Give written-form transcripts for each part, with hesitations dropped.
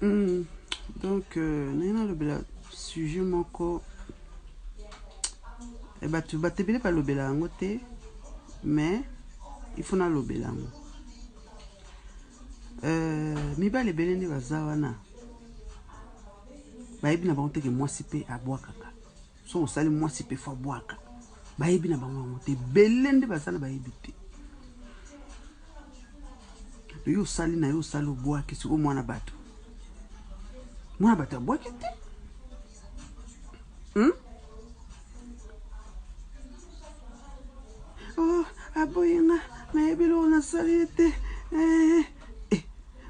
Donc nena lobela sujet moko e batu batebele pa lobela yango te, mais il faut na lobela yango. Mibale ebele nde baza wana bayebi na bango teke mwasi mpe abwakaka, so osali mwasi mpe fo abwaka, bayebi na bango yango te, ebele nde baza na bayebi te. Yo osali na yo osali obwaki siko mwana bato abwaki te. Oh, aboyenga nayebi loko nasali te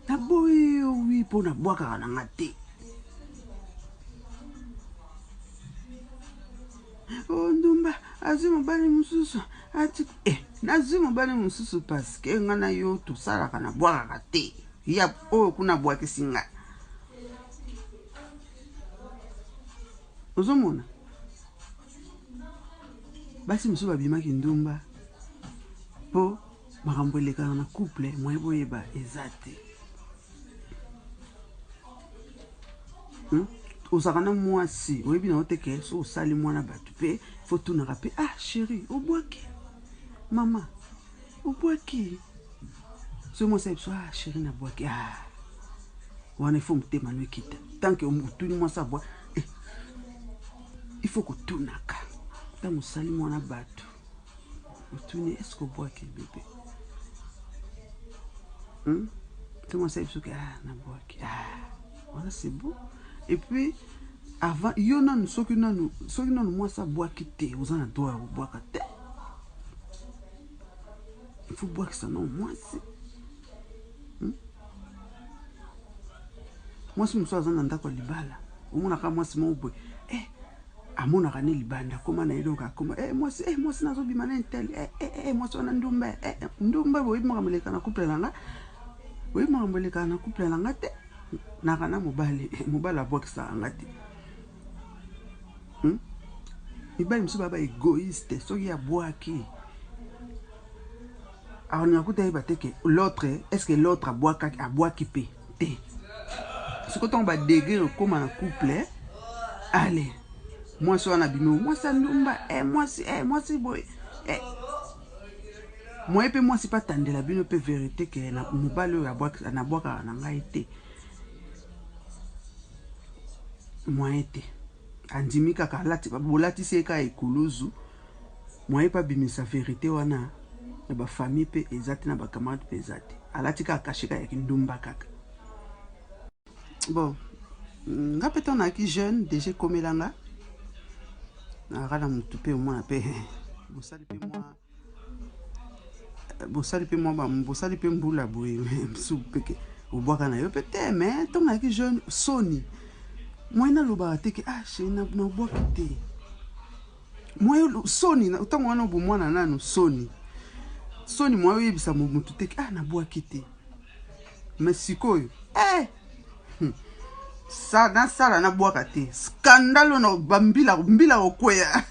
naboyi wi mpo nabwakaka na nga te. Oh, ndumba azwi mobali mosusu ati nazwi mobali mosusu paske nga na yo tosalaka na bwakaka te, ya oyo kuna bwakisi nga. Ozomona basi mosusu babimaki ndumba mpo makambo elekaka na couple moye boyeba eza te. Ozaka na mwasi oyebi na oteke so osali mwana bato mpe fo tunaka mpe chéri obwaki mama obwaki so mwasi ayebi so chéri nabwaki wana ifo motema no ekita tanke otuni mwasi abwa ifo kotunaka ntango osali mwana bato otuni eske obwaki bebe te mwasi ayebi soki nabwaki wana c'est beau. Et puis avant yo nanu soki nanu mwasi abwaki te oza na droit ya kobwaka te. Il faut bwakisa na mwasi. Mwasi mosusu aza na ndako ya libala omonaka mwasi moko boye amonaka ne libanda koma na eloko akoma mwasi nazobima na intel mwasi wana ndumba boyebi makambo eleka na couple na nga, boyebi makambo eleka na couple na nga te. Nakana mobali abwakisaka nga te. Mibali mosusu baba égoïste soki abwaki akoninga kuta yeba teke l'autre, est-ce que l'autre abwaki pe te. Siko ntango badegré okoma na couple ale mwasi wana bimi mwasi andumba mwasi boye moye mpe mwasi mpe atandela bino mpe vérité ke mobali oyo anabwakaka na ngai te. Moye te andimi kaka bolatisi ye kaka ekuluzu moye mpe abimisa vérité wana na bafamille mpe eza te na bakamarade mpe eza te, alati kaka kashe kaka yaki ndumba kaka. Bon nga mpe ntango nayaki jeune déjà ekomelanga naka na motu mpe omwana mpe bosali mpe mbula boye msu peke obwaka na yo mpe te. Mais ntango nayaki jeune soni moye nalobaka teke chéri nabwaki te moye soni ntango wana bomwana nanu soni moye oyebisa motu teke nabwaki te. Mais sikoyo nasala nabwaka te skandalo na mbila kokweya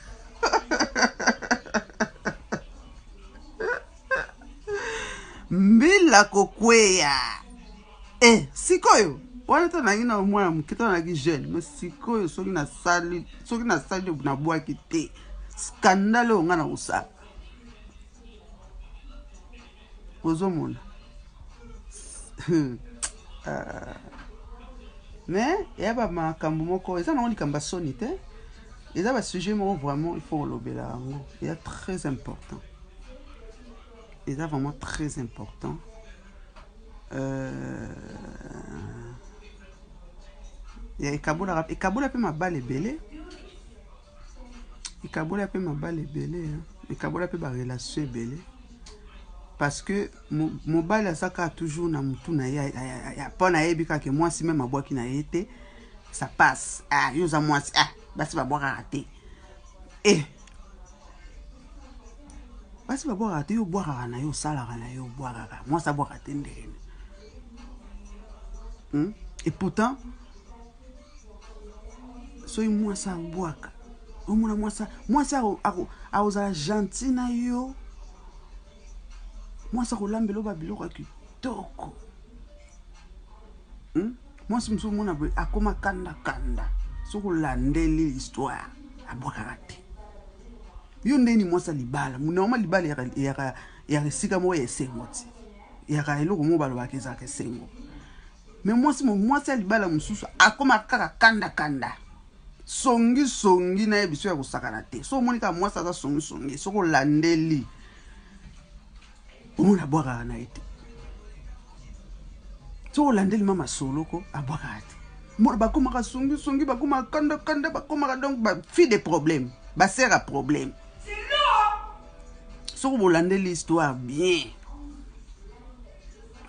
mbila kokweya sikoyo wana to nangi na mwana moke to nangi jeune. Mais sikoyo soki nasali nabwaki te skandale oyo nga na kosala. Ozomona mais eya bamakambo moko eza nango likambo soni te, eza basujet moko vraiment il faut kolobela yango, eza très important, eza vraiment très important. Ekabola mpe mabala ebele, ekabola mpe barelation ebele, parce que mobali azaka toujours na mutu na ye mpo nayebi kaka mwasi meme abwaki na ye te, ça passe. Yo oza mwasi basi babwakaka te basi babwakaka te, yo obwakaka na yo osalaka na yo obwakaka, mwasi abwaka te ndenge. Et pourtant soki mwasi abwaka omona mwasi akozala gentil na yo, mwasi akolambela oyo babiloko ya kitoko Moi si mso mona akoma kanda soko landeli histoire abwaka te yo ndeni mwasa libala munoma libala ya sika mo yesengo ti ya eloko mo balobaka ezaka esengo mais mwasi libala mususu akoma kaka kanda songi na yebiso ya kosakana te so monika mwasi aza songi soko landeli omona abwaka na ete soko landeli mama soloko abwaka te mona bakomaka songi bakoma kanda bakomaka donc ba fi des problèmes ba sera problème soko bolandeli histoire bien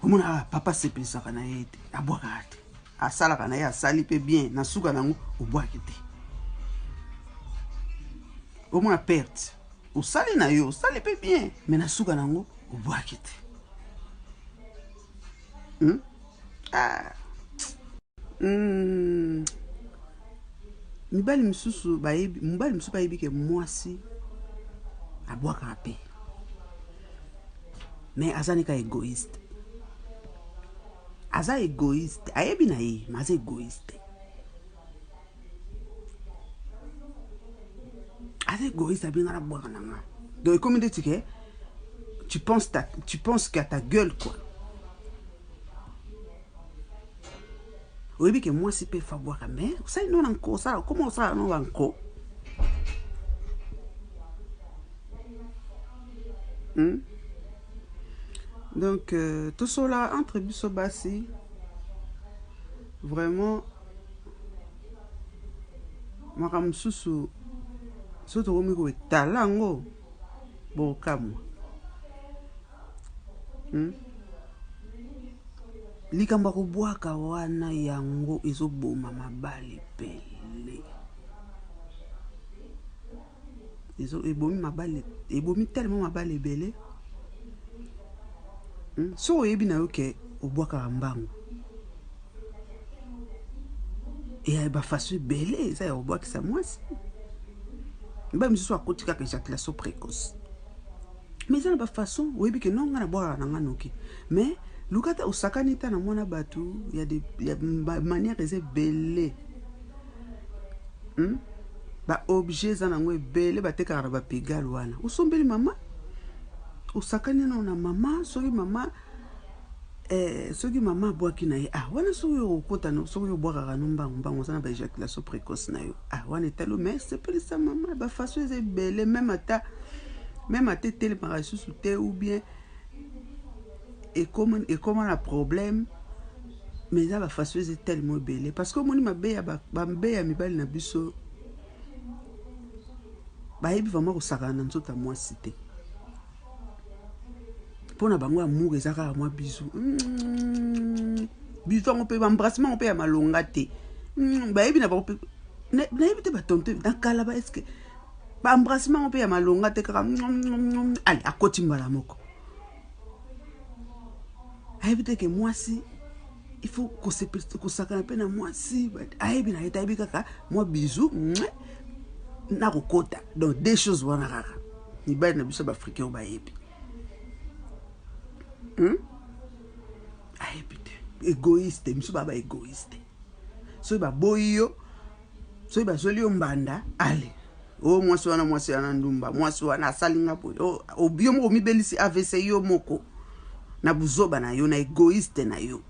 omona papa sepesaka na ye te abwaka te asalaka na ye asali pe bien na suka nango obwaki te omona perte osali na yo osali pe bien mais na suka nango obwaki te mibali misusu bayebi ke mwasi abwaka pe mais azani ka égoïste aza égoïste ayebi na ye mais aza égoïste abingana bwaka na nga donc comme dit que tu penses qu'à ta gueule quoi oyebi ke mwasi pe fa bwaka mais osali no na nko osala comment osala no na nko donc tout cela entre biso basi vraiment makambo susu so tokomi koetala yango bokamwa likambo kobwaka wana yango ezoboma mabali pele ebomi tellement mabali ebele so oyebi na yo ke obwakaka mbangu eya bafaso ebele eza ya obwakisa mwasi mba misusu akoti kaka éjaculation précoce mais eza na bafaçon oyebi ke nonga na bwakaka na nga noki mais lukata osakani ta na mwana bato ya manière eza ebele baobjet eza nango ebele batekaka na bapegale wana osombeli mama osakani na mama soki mama abwaki na ye wana soki okota soki obwakaka no mbangu oza na baéjaculation précoce na yo wana etalo mais sepelisa mama bafaçon eza ebele même ata etelemaka lisusu te ou bien ekoma na problème mais eza bafaçon eza tellement ebele parce que omoni mabe ya mibali na biso bayebi vraiment kosakana na nzoto ya mwasi te mpona bango amour eza kaka mwa bizu yango mpe baembrassement ngo mpe ya malonga te bayebi na bango mpe nayebi te batonto na kala ba eske baembrassement ngo mpe ya malonga te kaka ale akoti mbala moko ayebi te ke mwasi il faut kosakana mpe na mwasi ayebi na ye te ayebi kaka mwa bizu na kokota donc deux choses wana kaka mibali na biso baafricain bayebi ayebi te égoïste miso baba égoïste soki baboyi yo soki bazoli yo mbanda ale mwasi wana ndumba mwasi wana asalinga boye yo moko omibelisi AVC yo moko na buzoba na yo na égoïste na yo